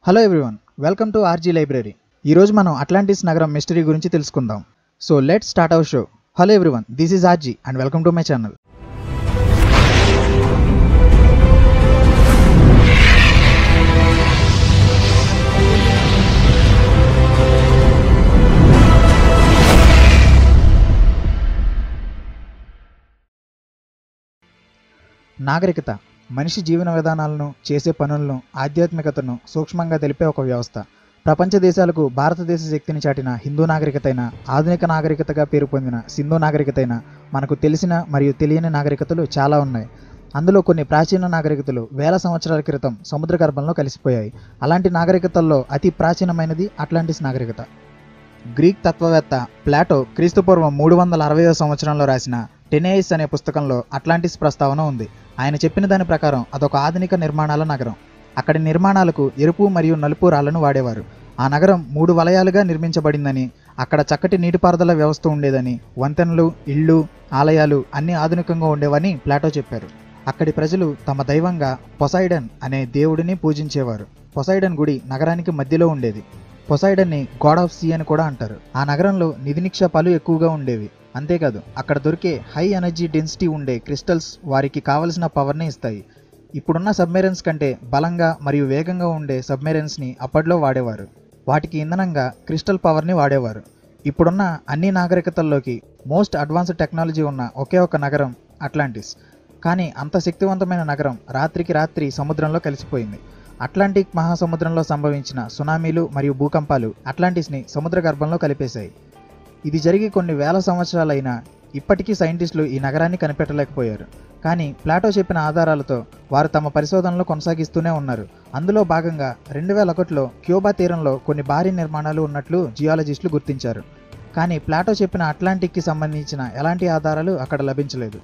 Hello everyone, welcome to RG library. ఈరోజు మనం Atlantis నగరం మిస్టరీ గురించి తెలుసుకుందాం. So let's start our show. Hello everyone, this is RG and welcome to my channel. నాగరికత మనిషి జీవన విధానాలను, చేసే పనులను, ఆధ్యాత్మికతను సూక్ష్మంగా తెలిపే ఒక వ్యవస్థ. ప్రపంచ దేశాలకు భారతదేశ శక్తిని చాటిన హిందూ నాగరికతైన, ఆధునిక నాగరికతగా పేరు పొందిన సింధు నాగరికతైన, మనకు తెలిసిన మరియు తెలియని నాగరికతలు చాలా ఉన్నాయి. అందులో కొన్ని ప్రాచీన నాగరికతలు వేల సంవత్సరాల క్రితం సముద్ర గర్భంలో కలిసిపోయాయి. అలాంటి నాగరికతల్లో అతి ప్రాచీనమైనది అట్లాంటిస్ నాగరికత. గ్రీక్ తత్వవేత్త ప్లాటో క్రీస్తుపూర్వం 360వ సంవత్సరంలో రాసిన టెనేయిస్ అనే పుస్తకంలో అట్లాంటిస్ ప్రస్తావన ఉంది. ఆయన చెప్పిన దాని ప్రకారం అదొక ఆధునిక నిర్మాణాల నగరం. అక్కడి నిర్మాణాలకు ఎరుపు మరియు నలుపు రాళ్లను వాడేవారు. ఆ నగరం 3 వలయాలుగా నిర్మించబడిందని, అక్కడ చక్కటి నీటిపారుదల వ్యవస్థ ఉండేదని, వంతెనలు, ఇళ్ళు, ఆలయాలు అన్నీ ఆధునికంగా ఉండేవని ప్లాటో చెప్పారు. అక్కడి ప్రజలు తమ దైవంగా పొసైడన్ అనే దేవుడిని పూజించేవారు. పొసైడన్ గుడి నగరానికి మధ్యలో ఉండేది. పొసైడన్ని గాడ్ ఆఫ్ సీ అని కూడా అంటారు. ఆ నగరంలో నిధి నిక్షేపాలు ఎక్కువగా ఉండేవి. అంతేకాదు, అక్కడ దొరికే హై ఎనర్జీ డెన్సిటీ ఉండే క్రిస్టల్స్ వారికి కావలసిన పవర్ని ఇస్తాయి. ఇప్పుడున్న సబ్మెరైన్స్ కంటే బలంగా మరియు వేగంగా ఉండే సబ్మెరైన్స్ని అప్పట్లో వాడేవారు. వాటికి ఇంధనంగా క్రిస్టల్ పవర్ని వాడేవారు. ఇప్పుడున్న అన్ని నాగరికతల్లోకి మోస్ట్ అడ్వాన్స్డ్ టెక్నాలజీ ఉన్న ఒకే ఒక నగరం అట్లాంటిస్. కానీ అంత శక్తివంతమైన నగరం రాత్రికి రాత్రి సముద్రంలో కలిసిపోయింది. అట్లాంటిక్ మహాసముద్రంలో సంభవించిన సునామీలు మరియు భూకంపాలు అట్లాంటిస్ని సముద్ర గర్భంలో కలిపేశాయి. ఇది జరిగి కొన్ని వేల సంవత్సరాలైనా ఇప్పటికీ సైంటిస్టులు ఈ నగరాన్ని కనిపెట్టలేకపోయారు. కానీ ప్లాటో చెప్పిన ఆధారాలతో వారు తమ పరిశోధనలు కొనసాగిస్తూనే ఉన్నారు. అందులో భాగంగా 2001లో క్యూబా తీరంలో కొన్ని భారీ నిర్మాణాలు ఉన్నట్లు జియాలజిస్టులు గుర్తించారు. కానీ ప్లాటో చెప్పిన అట్లాంటిక్కి సంబంధించిన ఎలాంటి ఆధారాలు అక్కడ లభించలేదు.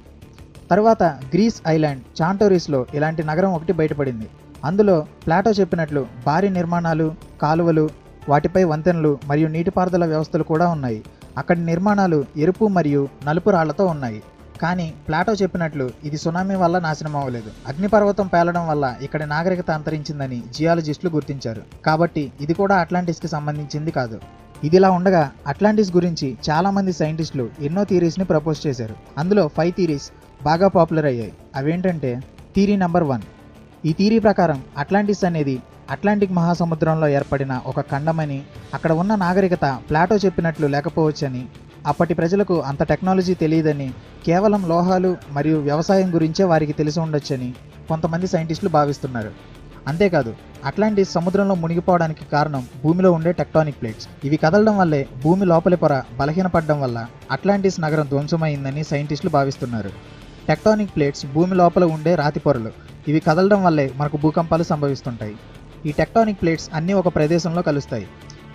తర్వాత గ్రీస్ ఐలాండ్ చాంటోరిస్లో ఇలాంటి నగరం ఒకటి బయటపడింది. అందులో ప్లాటో చెప్పినట్లు భారీ నిర్మాణాలు, కాలువలు, వాటిపై వంతెనలు మరియు నీటిపారుదల వ్యవస్థలు కూడా ఉన్నాయి. అక్కడి నిర్మాణాలు ఎరుపు మరియు నలుపు రాళ్లతో ఉన్నాయి. కానీ ప్లాటో చెప్పినట్లు ఇది సునామీ వల్ల నాశనం అవ్వలేదు. అగ్నిపర్వతం పేలడం వల్ల ఇక్కడి నాగరికత అంతరించిందని జియాలజిస్టులు గుర్తించారు. కాబట్టి ఇది కూడా అట్లాంటిస్కి సంబంధించింది కాదు. ఇదిలా ఉండగా అట్లాంటిస్ గురించి చాలామంది సైంటిస్టులు ఎన్నో థియరీస్ని ప్రపోజ్ చేశారు. అందులో 5 థియరీస్ బాగా పాపులర్ అయ్యాయి. అవేంటంటే థియరీ నెంబర్ 1. ఈ థియరీ ప్రకారం అట్లాంటిస్ అనేది అట్లాంటిక్ మహాసముద్రంలో ఏర్పడిన ఒక ఖండమని, అక్కడ ఉన్న నాగరికత ప్లాటో చెప్పినట్లు లేకపోవచ్చని, అప్పటి ప్రజలకు అంత టెక్నాలజీ తెలియదని, కేవలం లోహాలు మరియు వ్యవసాయం గురించే వారికి తెలిసి ఉండొచ్చని కొంతమంది సైంటిస్టులు భావిస్తున్నారు. అంతేకాదు, అట్లాంటిస్ సముద్రంలో మునిగిపోవడానికి కారణం భూమిలో ఉండే టెక్టానిక్ ప్లేట్స్. ఇవి కదలడం వల్లే భూమి లోపలి పొర బలహీనపడడం వల్ల అట్లాంటిస్ నగరం ధ్వంసమైందని సైంటిస్టులు భావిస్తున్నారు. టెక్టానిక్ ప్లేట్స్ భూమి లోపల ఉండే రాతి పొరలు. ఇవి కదలడం వల్లే మనకు భూకంపాలు సంభవిస్తుంటాయి. ఈ టెక్టానిక్ ప్లేట్స్ అన్నీ ఒక ప్రదేశంలో కలుస్తాయి.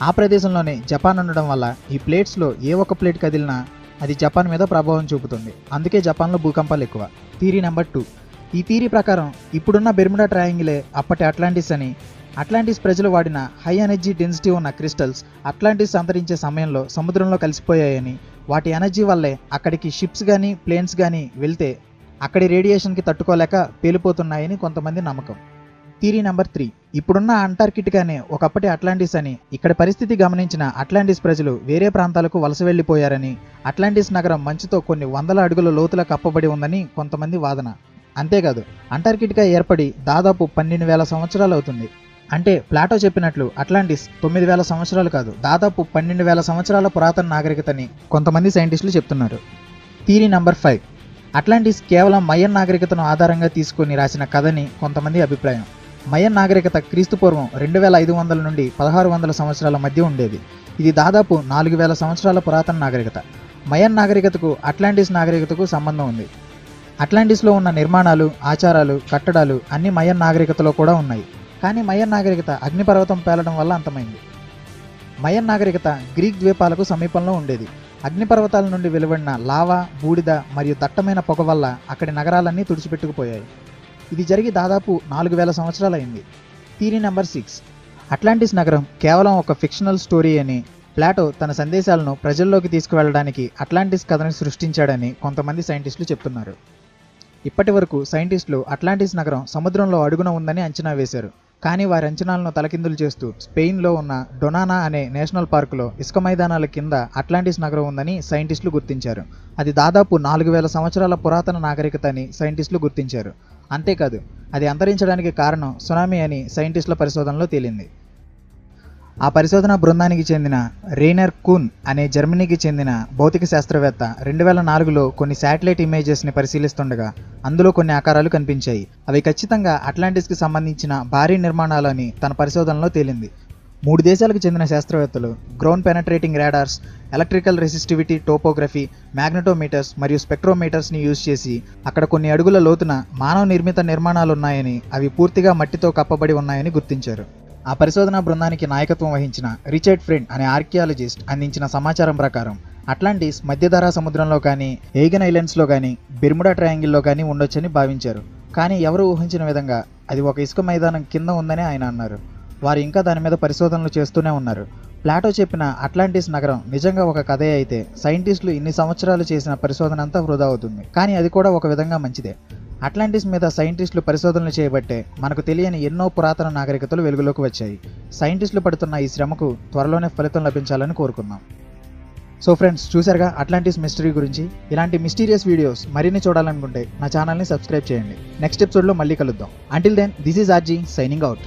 ఆ ప్రదేశంలోనే జపాన్ ఉండడం వల్ల ఈ ప్లేట్స్లో ఏ ఒక్క ప్లేట్ కదిలినా అది జపాన్ మీద ప్రభావం చూపుతుంది. అందుకే జపాన్లో భూకంపాలు ఎక్కువ. Theory number 2. ఈ థియరీ ప్రకారం ఇప్పుడున్న బెర్ముడా ట్రయాంగిలే అప్పటి అట్లాంటిస్ అని, అట్లాంటిస్ ప్రజలు వాడిన హై ఎనర్జీ డెన్సిటీ ఉన్న క్రిస్టల్స్ అట్లాంటిస్ అంతరించే సమయంలో సముద్రంలో కలిసిపోయాయని, వాటి ఎనర్జీ వల్లే అక్కడికి షిప్స్ కానీ ప్లేన్స్ కానీ వెళ్తే అక్కడి రేడియేషన్కి తట్టుకోలేక పేలిపోతున్నాయని కొంతమంది నమ్మకం. Theory number 3. ఇప్పుడున్న అంటార్కిటికానే ఒకప్పటి అట్లాంటిస్ అని, ఇక్కడ పరిస్థితి గమనించిన అట్లాంటిస్ ప్రజలు వేరే ప్రాంతాలకు వలస వెళ్ళిపోయారని, అట్లాంటిస్ నగరం మంచుతో కొన్ని వందల అడుగుల లోతుల కప్పబడి ఉందని కొంతమంది వాదన. అంతేకాదు, అంటార్కిటికా ఏర్పడి దాదాపు 12,000 సంవత్సరాలు అవుతుంది. అంటే ప్లాటో చెప్పినట్లు అట్లాంటిస్ 9,000 సంవత్సరాలు కాదు, దాదాపు 12,000 సంవత్సరాల పురాతన నాగరికతని కొంతమంది సైంటిస్టులు చెప్తున్నారు. Theory number 5. అట్లాంటిస్ కేవలం మయన్ నాగరికతను ఆధారంగా తీసుకొని రాసిన కథని కొంతమంది అభిప్రాయం. మయన్ నాగరికత క్రీస్తుపూర్వం 2500 నుండి 1600 సంవత్సరాల మధ్య ఉండేది. ఇది దాదాపు 4000 సంవత్సరాల పురాతన నాగరికత. మయన్ నాగరికతకు అట్లాంటిస్ నాగరికతకు సంబంధం ఉంది. అట్లాంటిస్లో ఉన్న నిర్మాణాలు, ఆచారాలు, కట్టడాలు అన్ని మయన్ నాగరికతలో కూడా ఉన్నాయి. కానీ మయన్ నాగరికత అగ్నిపర్వతం పేలడం వల్ల అంతమైంది. మయన్ నాగరికత గ్రీక్ ద్వీపాలకు సమీపంలో ఉండేది. అగ్నిపర్వతాల నుండి వెలువడిన లావా, బూడిద మరియు దట్టమైన పొగ వల్ల అక్కడి నగరాలన్నీ తుడిచిపెట్టుకుపోయాయి. ఇది జరిగి దాదాపు 4000 సంవత్సరాలైంది. Theory number 6. అట్లాంటిస్ నగరం కేవలం ఒక ఫిక్షనల్ స్టోరీ అని, ప్లాటో తన సందేశాలను ప్రజల్లోకి తీసుకువెళ్ళడానికి అట్లాంటిస్ కథను సృష్టించాడని కొంతమంది సైంటిస్టులు చెప్తున్నారు. ఇప్పటి వరకు సైంటిస్టులు అట్లాంటిస్ నగరం సముద్రంలో అడుగున ఉందని అంచనా వేశారు. కానీ వారి అంచనాలను తలకిందులు చేస్తూ స్పెయిన్లో ఉన్న డొనానా అనే నేషనల్ పార్కులో ఇసుక మైదానాల కింద అట్లాంటిస్ నగరం ఉందని సైంటిస్టులు గుర్తించారు. అది దాదాపు 4000 సంవత్సరాల పురాతన నాగరికత అని సైంటిస్టులు గుర్తించారు. అంతేకాదు, అది అంతరించడానికి కారణం సునామీ అని సైంటిస్టుల పరిశోధనలో తేలింది. ఆ పరిశోధనా బృందానికి చెందిన రేనర్ కూన్ అనే జర్మనీకి చెందిన భౌతిక శాస్త్రవేత్త 2004లో కొన్ని శాటిలైట్ ఇమేజెస్ని పరిశీలిస్తుండగా అందులో కొన్ని ఆకారాలు కనిపించాయి. అవి ఖచ్చితంగా అట్లాంటిస్కి సంబంధించిన భారీ నిర్మాణాలని తన పరిశోధనలో తేలింది. 3 దేశాలకు చెందిన శాస్త్రవేత్తలు ground penetrating radars, electrical resistivity topography, magnetometers మరియు స్పెక్ట్రోమీటర్స్ని యూజ్ చేసి అక్కడ కొన్ని అడుగుల లోతున మానవ నిర్మిత నిర్మాణాలు ఉన్నాయని, అవి పూర్తిగా మట్టితో కప్పబడి ఉన్నాయని గుర్తించారు. ఆ పరిశోధనా బృందానికి నాయకత్వం వహించిన రిచర్డ్ ఫ్రెండ్ అనే ఆర్కియాలజిస్ట్ అందించిన సమాచారం ప్రకారం అట్లాంటిస్ మధ్యధరా సముద్రంలో కానీ, ఎయిగన్ ఐలాండ్స్లో కానీ, బెర్ముడా ట్రయాంగిల్లో కానీ ఉండొచ్చని భావించారు. కానీ ఎవరు ఊహించిన విధంగా అది ఒక ఇసుక మైదానం కింద ఉందని ఆయన అన్నారు. వారు ఇంకా దాని మీద పరిశోధనలు చేస్తూనే ఉన్నారు. ప్లాటో చెప్పిన అట్లాంటిస్ నగరం నిజంగా ఒక కథే అయితే సైంటిస్టులు ఇన్ని సంవత్సరాలు చేసిన పరిశోధన అంతా వృధా అవుతుంది. కానీ అది కూడా ఒక విధంగా మంచిదే. అట్లాంటిస్ మీద సైంటిస్టులు పరిశోధనలు చేయబట్టే మనకు తెలియని ఎన్నో పురాతన నాగరికతలు వెలుగులోకి వచ్చాయి. సైంటిస్టులు పడుతున్న ఈ శ్రమకు త్వరలోనే ఫలితం లభించాలని కోరుకుందాం. సో ఫ్రెండ్స్, చూసారుగా అట్లాంటిస్ మిస్టరీ గురించి. ఇలాంటి మిస్టీరియస్ వీడియోస్ మరిన్ని చూడాలనుకుంటే నా ఛానల్ని సబ్స్క్రైబ్ చేయండి. నెక్స్ట్ ఎపిసోడ్లో మళ్ళీ కలుద్దాం. Until then, this is RG signing out.